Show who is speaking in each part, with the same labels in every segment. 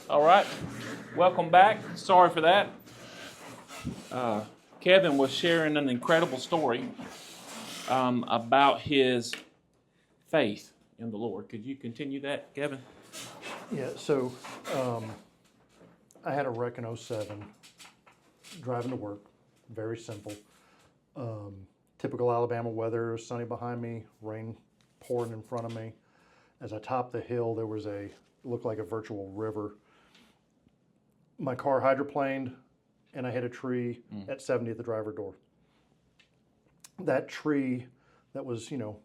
Speaker 1: All right. Welcome back. Sorry for that. Kevin was sharing an incredible story about his faith in the Lord. Could you continue that, Kevin?
Speaker 2: Yeah, so I had a wreck in '07, driving to work, very simple. Typical Alabama weather, sunny behind me, rain pouring in front of me. As I topped the hill, there was looked like a virtual river. My car hydroplaned, and I hit a tree at 70 at the driver door. That tree that was, about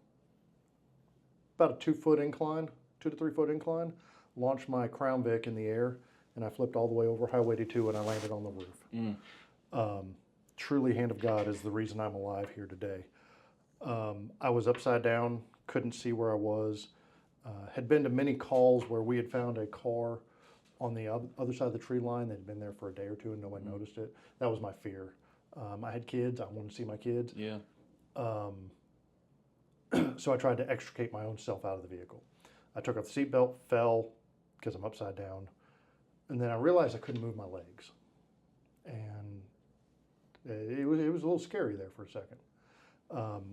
Speaker 2: a 2 foot incline, 2 to 3 foot incline, launched my Crown Vic in the air, and I flipped all the way over Highway 82 and I landed on the roof. Truly, hand of God is the reason I'm alive here today. I was upside down, couldn't see where I was. Had been to many calls where we had found a car on the other side of the tree line that had been there for a day or two and no one noticed it. That was my fear. I had kids. I wanted to see my kids.
Speaker 1: Yeah.
Speaker 2: So I tried to extricate my own self out of the vehicle. I took off the seatbelt, fell because I'm upside down, and then I realized I couldn't move my legs, and it was a little scary there for a second.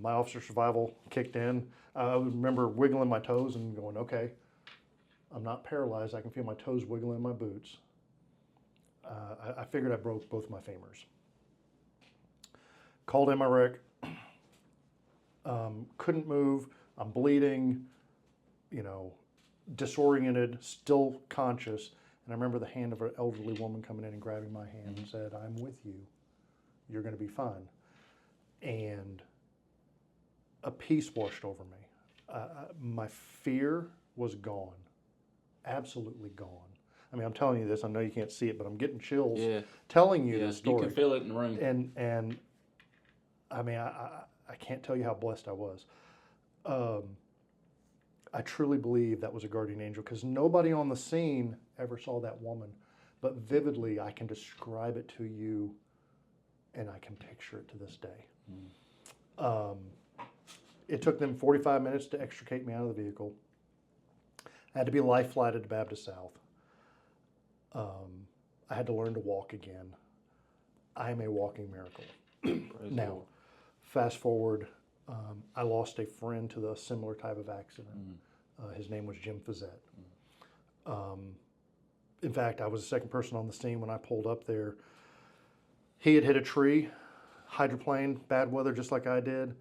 Speaker 2: My officer survival kicked in. I remember wiggling my toes and going, okay, I'm not paralyzed. I can feel my toes wiggling in my boots. I figured I broke both my femurs. Called in my wreck. Couldn't move. I'm bleeding, disoriented, still conscious. And I remember the hand of an elderly woman coming in and grabbing my hand and said, I'm with you. You're going to be fine. And a peace washed over me. My fear was gone. Absolutely gone. I mean, I'm telling you this. I know you can't see it, but I'm getting chills telling you this story.
Speaker 1: You can feel it in the room.
Speaker 2: And I mean, I can't tell you how blessed I was. I truly believe that was a guardian angel because nobody on the scene ever saw that woman. But vividly, I can describe it to you and I can picture it to this day. It took them 45 minutes to extricate me out of the vehicle. I had to be life flighted to Baptist South. I had to learn to walk again. I am a walking miracle. Now, fast forward, I lost a friend to the similar type of accident. His name was Jim Fazette. In fact, I was the second person on the scene when I pulled up there. He had hit a tree, hydroplaned, bad weather just like I did.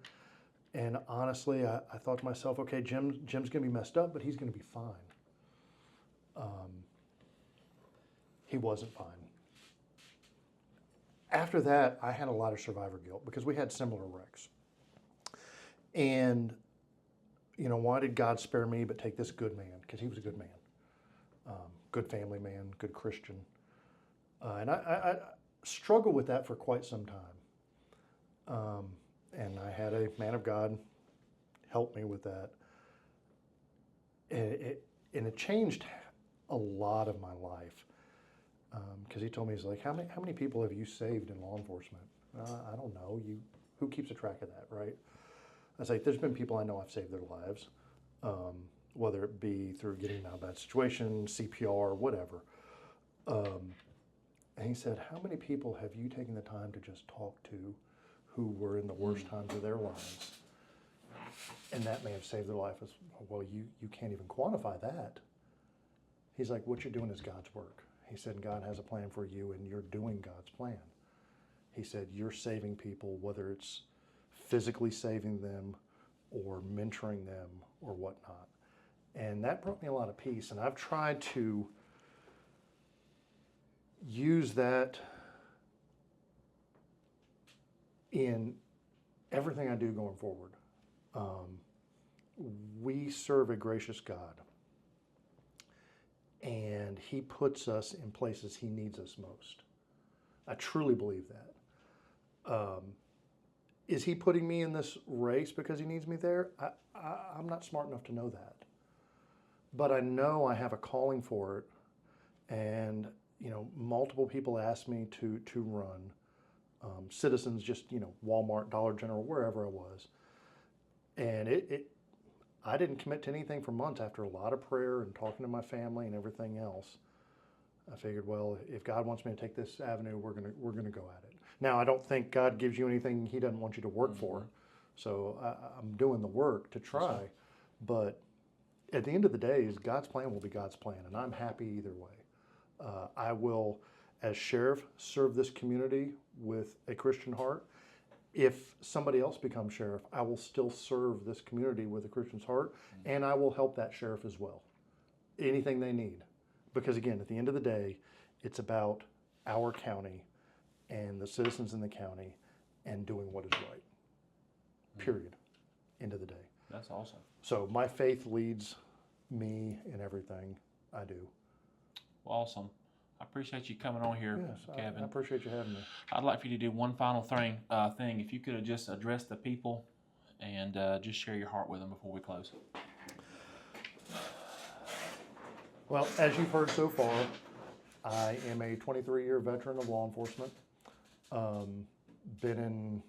Speaker 2: And honestly, I thought to myself, okay, Jim's going to be messed up, but he's going to be fine. He wasn't fine. After that, I had a lot of survivor guilt because we had similar wrecks. And, why did God spare me but take this good man? Because he was a good man. Good family man, good Christian. And I struggled with that for quite some time. And I had a man of God help me with that. And it changed a lot of my life. Because he told me, he's like, how many people have you saved in law enforcement? I don't know. Who keeps a track of that, right? I was like, there's been people I know I've saved their lives, whether it be through getting out of a bad situation, CPR, whatever. And he said, how many people have you taken the time to just talk to who were in the worst times of their lives? And that may have saved their life. As well, you can't even quantify that. He's like, what you're doing is God's work. He said, God has a plan for you and you're doing God's plan. He said, you're saving people, whether it's physically saving them or mentoring them or whatnot. And that brought me a lot of peace. And I've tried to use that in everything I do going forward. We serve a gracious God. And he puts us in places he needs us most. I truly believe that. Is he putting me in this race because he needs me there? I'm not smart enough to know that. But I know I have a calling for it. And, multiple people ask me to run. Citizens, just, Walmart, Dollar General, wherever I was. And I didn't commit to anything for months after a lot of prayer and talking to my family and everything else. I figured, well, if God wants me to take this avenue, we're gonna go at it. Now, I don't think God gives you anything He doesn't want you to work for, so I'm doing the work to try. But at the end of the day, God's plan will be God's plan, and I'm happy either way. I will, as sheriff, serve this community with a Christian heart. If somebody else becomes sheriff, I will still serve this community with a Christian's heart, and I will help that sheriff as well. Anything they need. Because again, at the end of the day, it's about our county and the citizens in the county and doing what is right. Period. End of the day.
Speaker 1: That's awesome.
Speaker 2: So my faith leads me in everything I do.
Speaker 1: Well, awesome. I appreciate you coming on here,
Speaker 2: Yes,
Speaker 1: Kevin.
Speaker 2: I appreciate you having me.
Speaker 1: I'd like for you to do one final thing. If you could have just addressed the people and just share your heart with them before we close.
Speaker 2: Well, as you've heard so far, I am a 23-year veteran of law enforcement. Been in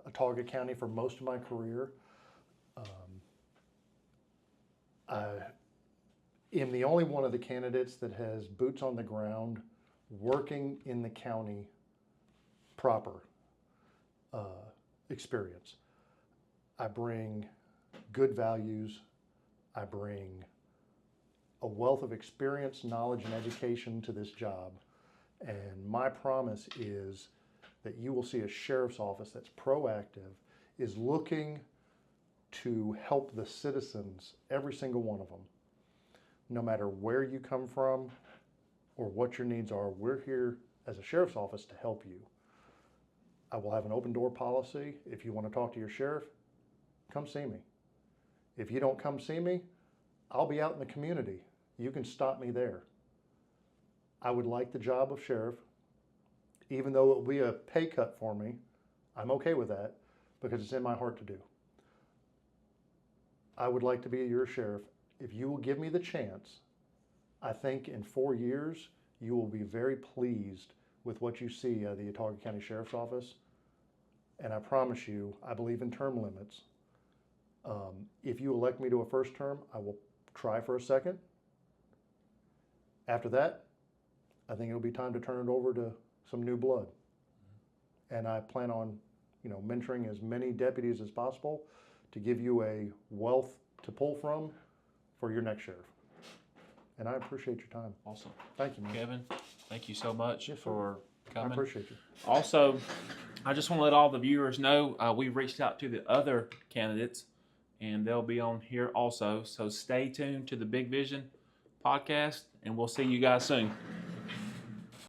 Speaker 2: Autauga County for most of my career. I am the only one of the candidates that has boots on the ground working in the county proper experience. I bring good values. I bring a wealth of experience, knowledge, and education to this job. And my promise is that you will see a sheriff's office that's proactive, is looking to help the citizens, every single one of them. No matter where you come from or what your needs are, we're here as a sheriff's office to help you. I will have an open door policy. If you want to talk to your sheriff, come see me. If you don't come see me, I'll be out in the community. You can stop me there. I would like the job of sheriff. Even though it will be a pay cut for me, I'm okay with that because it's in my heart to do. I would like to be your sheriff. If you will give me the chance, I think in 4 years, you will be very pleased with what you see out of the Autauga County Sheriff's Office. And I promise you, I believe in term limits. If you elect me to a first term, I will try for a second. After that, I think it'll be time to turn it over to some new blood. And I plan on, mentoring as many deputies as possible to give you a wealth to pull from for your next sheriff. And I appreciate your time.
Speaker 1: Awesome.
Speaker 2: Thank you, man.
Speaker 1: Kevin, thank you so much for coming.
Speaker 2: I appreciate you.
Speaker 1: Also, I just want to let all the viewers know we've reached out to the other candidates, and they'll be on here also. So stay tuned to the Big Vision podcast, and we'll see you guys soon.